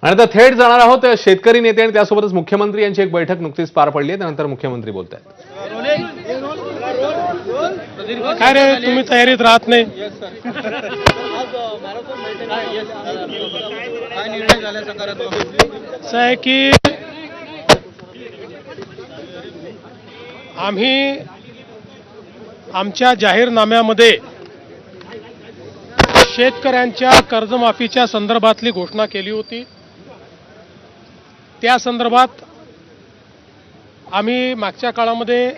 आणि आता थेट जाणार आहोत शेतकरी नेते आणि त्यासोबतच मुख्यमंत्री यांची एक बैठक नुकतीच पार पडली आहे. त्यानंतर मुख्यमंत्री बोलत आहेत. काय रे तुम्ही तयारीत राहत नाही. असं आहे की आम्ही आमच्या जाहीरनाम्यामध्ये शेतकऱ्यांच्या कर्जमाफीच्या संदर्भातली घोषणा केली होती. त्या संदर्भात आम्ही मागच्या काळामध्ये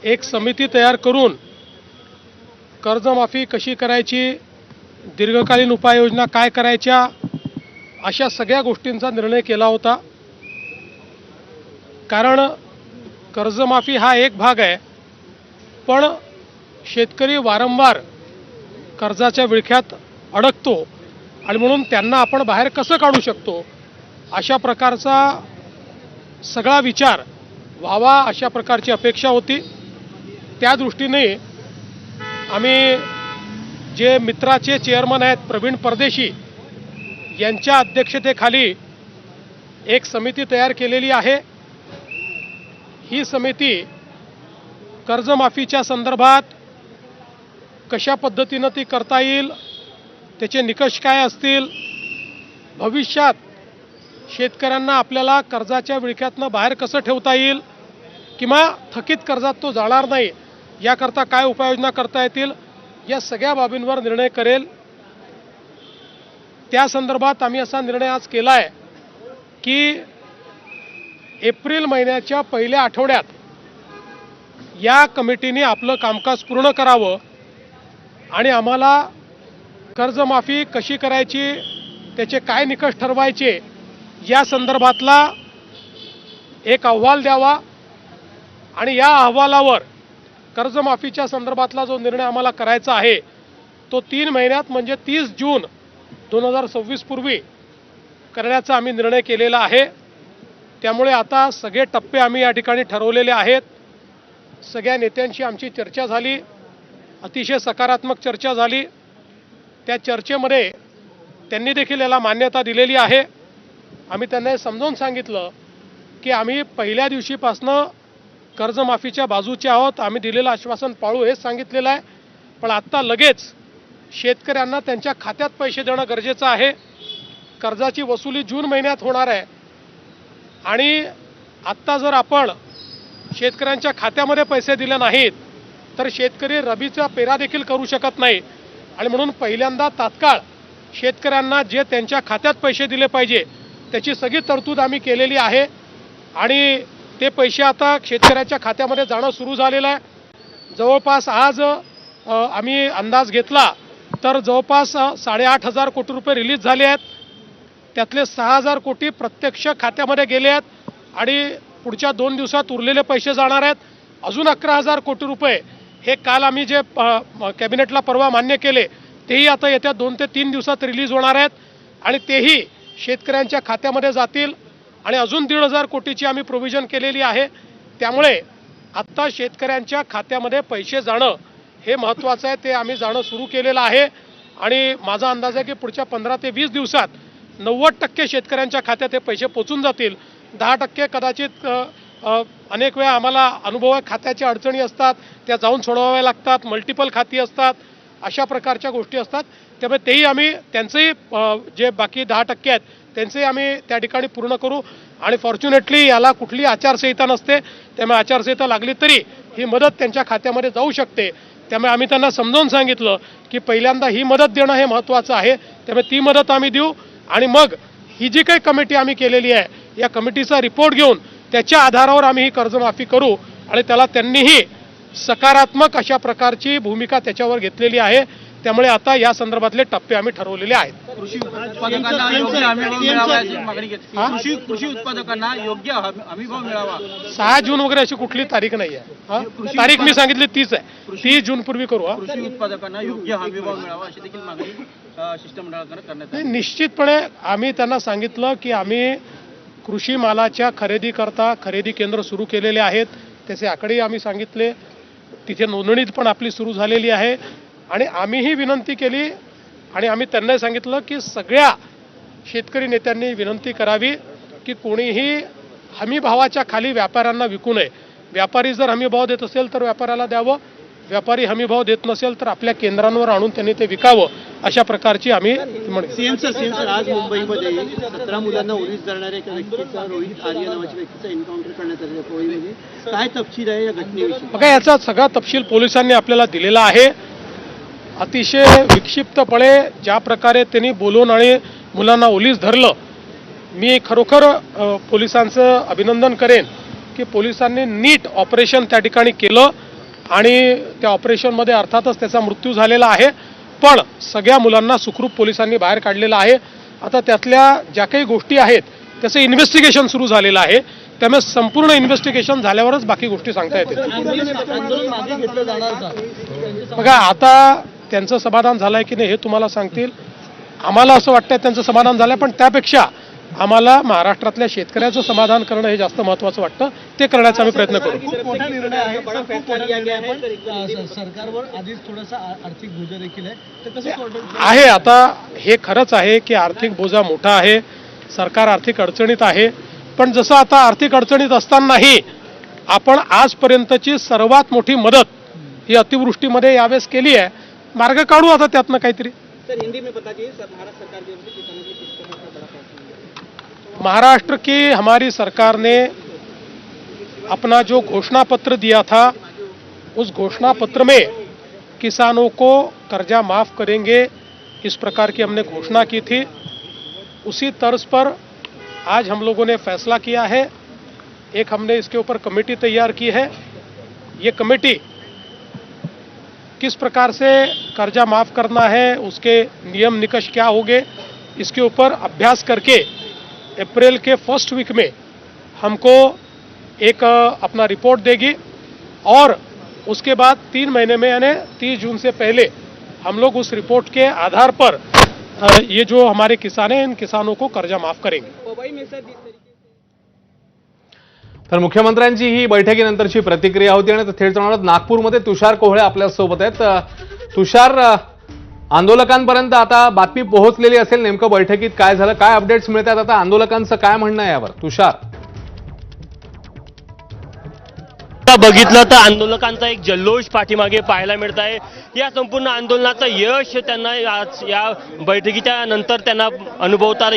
एक समिती तयार करून कर्जमाफी कशी करायची, दीर्घकालीन उपाययोजना काय करायच्या, अशा सगळ्या गोष्टींचा निर्णय केला होता. कारण कर्जमाफी हा एक भाग आहे, पण शेतकरी वारंवार कर्जाच्या विळख्यात अडकतो आणि म्हणून त्यांना आपण बाहेर कसं काढू शकतो अशा प्रकारचा सगळा विचार व्हावा अशा प्रकारची अपेक्षा होती. त्या दृष्टीने आम्ही जे मित्राचे चेअरमन आहेत प्रवीण परदेशी यांच्या अध्यक्षतेखाली एक समिती तयार केलेली आहे. ही समिती कर्जमाफीच्या संदर्भात कशा पद्धतीनं ती करता येईल, त्याचे निकष काय असतील, भविष्यात शेतकऱ्यांना आपल्याला कर्जाच्या विळख्यातनं बाहेर कसं ठेवता येईल किंवा थकीत कर्जात तो जाणार नाही याकरता काय उपाययोजना करता येतील, या सगळ्या बाबींवर निर्णय करेल. त्या संदर्भात आम्ही असा निर्णय आज केला आहे की एप्रिल महिन्याच्या पहिल्या आठवड्यात या कमिटीने आपलं कामकाज पूर्ण करावं आणि आम्हाला कर्जमाफी कशी करायची, त्याचे काय निकष ठरवायचे या संदर्भातला एक अहवाल द्यावा आणि या अहवालावर कर्जमाफीच्या संदर्भातला जो निर्णय आम्हाला करायचा आहे तो 3 महिन्यात म्हणजे 30 जून 2026 पूर्वी करण्याचा आम्ही निर्णय केलेला आहे. त्यामुळे आता सगळे टप्पे आम्ही या ठिकाणी ठरवलेले आहेत. सगळ्या नेत्यांशी आमची चर्चा झाली, अतिशय सकारात्मक चर्चा झाली. त्या चर्चेमध्ये त्यांनी देखील याला मान्यता दिलेली आहे. आम्ही त्यांना हे समजावून सांगितलं की आम्ही पहिल्या दिवशीपासनं कर्जमाफीच्या बाजूचे आहोत, आम्ही दिलेलं आश्वासन पाळू हेच सांगितलेलं आहे. पण आत्ता लगेच शेतकऱ्यांना त्यांच्या खात्यात पैसे देणं गरजेचं आहे. कर्जाची वसुली जून महिन्यात होणार आहे आणि आत्ता जर आपण शेतकऱ्यांच्या खात्यामध्ये पैसे दिले नाहीत तर शेतकरी रबीचा पेरा देखील करू शकत नाही. आणि म्हणून पहिल्यांदा तात्काळ शेतकऱ्यांना जे त्यांच्या खात्यात पैसे दिले पाहिजे त्याची सगळी तरतूद आम्ही केलेली आहे आणि ते पैसे आता शेतकऱ्याच्या खात्यामध्ये जाणं सुरू झालेलं आहे. जवळपास आज आम्ही अंदाज घेतला तर जवळपास 8,500 कोटी रुपये रिलीज झाले आहेत. त्यातले 6,000 कोटी प्रत्यक्ष खात्यामध्ये गेले आहेत आणि पुढच्या 2 दिवसात उरलेले पैसे जाणार आहेत. अजून 11,000 कोटी रुपये हे काल आम्ही जे कॅबिनेटला परवा मान्य केले तेही आता येत्या 2 ते 3 दिवसात रिलीज होणार आहेत आणि तेही शेतकऱ्यांच्या खात्यामध्ये जातील. आणि अजून 1,500 कोटीची आम्ही प्रोव्हिजन केलेली आहे. त्यामुळे आत्ता शेतकऱ्यांच्या खात्यामध्ये पैसे जाणं हे महत्त्वाचं आहे, ते आम्ही जाणं सुरू केलेलं आहे. आणि माझा अंदाज आहे की पुढच्या 15 ते 20 दिवसात 90% शेतकऱ्यांच्या खात्यात हे पैसे पोचून जातील. 10% कदाचित अनेक वेळा आम्हाला अनुभव आहे, खात्याच्या अडचणी असतात, त्या जाऊन सोडवाव्या लागतात, मल्टिपल खाती असतात, अशा प्रकारच्या गोष्टी असतात. त्यामुळे तेही आम्ही त्यांचंही जे बाकी 10% आहेत त्यांचंही आम्ही त्या ठिकाणी पूर्ण करू. आणि फॉर्च्युनेटली याला कुठली आचारसंहिता नसते, त्यामुळे आचारसंहिता लागली तरी ही मदत त्यांच्या खात्यामध्ये जाऊ शकते. त्यामुळे आम्ही त्यांना समजावून सांगितलं की पहिल्यांदा ही मदत देणं हे महत्त्वाचं आहे, त्यामुळे ती मदत आम्ही देऊ आणि मग ही जी काही कमिटी आम्ही केलेली आहे या कमिटीचा रिपोर्ट घेऊन त्याच्या आधारावर आम्ही ही कर्जमाफी करू. आणि त्याला त्यांनीही सकारात्मक अशा प्रकारची भूमिका त्याच्यावर घेतलेली आहे. त्यामुळे आता या संदर्भातले टप्पे आम्ही ठरवलेले आहेत. कृषी उत्पादकांना योग्य हमीभाव मिळावा याची मागणी केली. कृषी उत्पादकांना योग्य हमीभाव मिळावा. 6 जून वगैरे अशी कुठली तारीख नाही आहे. तारीख मी सांगितली 30 आहे. 30 जून पूर्वी करू. कृषी उत्पादकांना योग्य हमीभाव मिळावा अशी देखील मागणी शिष्टमंडळाकडे करण्यात आली. निश्चितपणे आम्ही त्यांना सांगितलं की आम्ही कृषी मालाच्या खरेदीकरता खरेदी केंद्र सुरू केलेले आहेत. त्याचे आकडेही आम्ही सांगितले. तिथे नोंदणी पण आपली सुरू झालेली आहे. आणि आम्हीही विनंती केली आणि आम्ही त्यांनाही सांगितलं की सगळ्या शेतकरी नेत्यांनी विनंती करावी की कोणीही हमीभावाच्या खाली व्यापाऱ्यांना विकू नये. व्यापारी जर हमीभाव देत असेल तर व्यापाऱ्याला द्यावं, व्यापारी हमीभाव देत नसेल तर आपल्या केंद्रांवर आणून त्यांनी ते विकावं, अशा प्रकारची आम्ही म्हणतो. सीएम सर आज मुंबईमध्ये 17 मुलांना ओलीस धरणाऱ्या एका व्यक्तीचा, रोहित आर्य नावाच्या व्यक्तीचा एन्काउंटर करण्यात आलेला आहे पोळीमध्ये. काय तपशील आहे या घटनेविषयी? बघा, याचा सगळा तपशील पोलिसांनी आपल्याला दिलेला आहे. अतिशय विक्षिप्तपणे ज्या प्रकारे त्यांनी बोलून आणि मुलांना ओलीस धरलं, मी खरोखर पोलिसांचं अभिनंदन करेन की पोलिसांनी नीट ऑपरेशन त्या ठिकाणी केलं आणि त्या ऑपरेशनमध्ये अर्थातच त्याचा मृत्यू झालेला आहे, पण सगळ्या मुलांना सुखरूप पोलिसांनी बाहेर काढलेलं आहे. आता त्यातल्या ज्या काही गोष्टी आहेत त्याचं इन्व्हेस्टिगेशन सुरू झालेलं आहे, त्यामुळे संपूर्ण इन्व्हेस्टिगेशन झाल्यावरच बाकी गोष्टी सांगता येतील. आंदोलन मागे घेतलं जाणार का? बघा, आता त्यांचं समाधान झालंय की नाही हे तुम्हाला सांगतील. आम्हाला असं वाटतंय त्यांचं समाधान झालंय, पण त्यापेक्षा आम्हाला महाराष्ट्रातल्या शेतकऱ्याचं समाधान करणं हे जास्त महत्त्वाचं वाटतं. ते करण्याचा आम्ही प्रयत्न करू. खूप मोठा निर्णय आहे, खूप मोठा निर्णय आहे, पण सरकारवर आधीच थोडासा आर्थिक बोजा देखील आहे, तर कसं सोडवायचं? आहे. आता हे खरंच आहे की आर्थिक बोजा मोठा आहे, सरकार आर्थिक अडचणीत आहे, पण जसं आता आर्थिक अडचणीत असतानाही आपण आजपर्यंतची सर्वात मोठी मदत ही अतिवृष्टीमध्ये यावेळेस केली आहे. मार्ग काढू आता त्यातनं काहीतरी. सर, हिंदी में बता दीजिए, भारत सरकार की ओर से किसानों की किस तरह का बड़ा फैसला? महाराष्ट्र की हमारी सरकार ने अपना जो घोषणा पत्र दिया था, उस घोषणा पत्र में किसानों को कर्जा माफ करेंगे इस प्रकार की हमने घोषणा की थी. उसी तर्ज पर आज हम लोगों ने फैसला किया है. एक हमने इसके ऊपर कमेटी तैयार की है. ये कमेटी किस प्रकार से कर्जा माफ करना है, उसके नियम निकष क्या होंगे, इसके ऊपर अभ्यास करके अप्रैल के फर्स्ट वीक में हमको एक अपना रिपोर्ट देगी और उसके बाद 3 महीने में यानी 30 जून से पहले हम लोग उस रिपोर्ट के आधार पर ये जो हमारे किसान हैं इन किसानों को कर्जा माफ करेंगे. पवई में सर जिस तरीके तर मुख्यमंत्र्यांची ही बैठकीनंतरची प्रतिक्रिया होती आणि थेट जाणार नागपूरमध्ये तुषार कोहळे आपल्यासोबत आहेत. तुषार, आंदोलकांपर्यंत आता बातमी पोहोचलेली असेल, नेमकं बैठकीत काय झालं, काय अपडेट्स मिळतात, आता आंदोलकांचं काय म्हणणं आहे यावर? तुषार, बघितलं तर आंदोलकांचा एक जल्लोष पाठीमागे पाहायला मिळत आहे. या संपूर्ण आंदोलनाचं यश त्यांना आज या बैठकीच्या नंतर त्यांना अनुभवता